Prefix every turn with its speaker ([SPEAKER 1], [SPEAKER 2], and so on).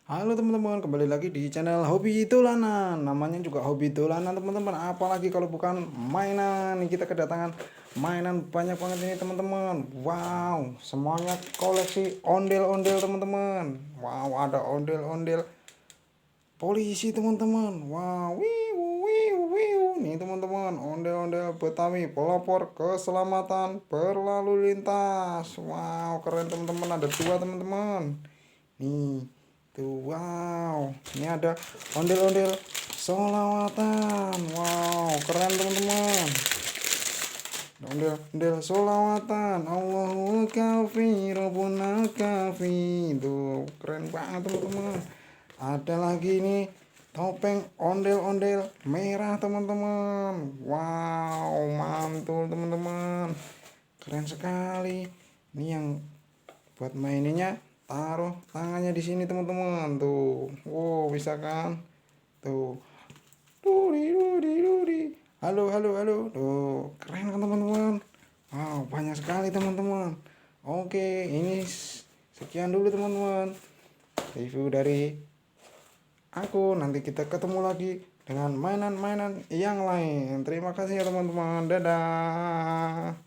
[SPEAKER 1] Halo teman-teman, kembali lagi di channel Hobi Dolanan. Namanya juga Hobi Dolanan teman-teman. Apalagi kalau bukan mainan. Kita kedatangan mainan banyak banget ini teman-teman. Wow, semuanya koleksi ondel-ondel teman-teman. Wow, ada ondel-ondel polisi teman-teman. Wow, wiu wiu wiu. Nih teman-teman, ondel-ondel Betawi pelopor keselamatan berlalu lintas. Wow, keren teman-teman. Ada dua teman-teman. Nih, tuh wow. Ini ada ondel-ondel solawatan. Wow, keren teman-teman. Ondel-ondel solawatan. Allahu kafi, Rabbuna kafi. Tuh, keren banget teman-teman. Ada lagi nih topeng ondel-ondel merah teman-teman. Wow, mantul teman-teman. Keren sekali. Ini yang buat maininnya, taruh tangannya di sini teman-teman. Tuh, wow, bisa kan? Tuh, duri duri duri, halo halo halo. Tuh, keren kan teman-teman? Wow, banyak sekali teman-teman. Oke, ini sekian dulu teman-teman review dari aku. Nanti kita ketemu lagi dengan mainan-mainan yang lain. Terima kasih ya teman-teman, dadah.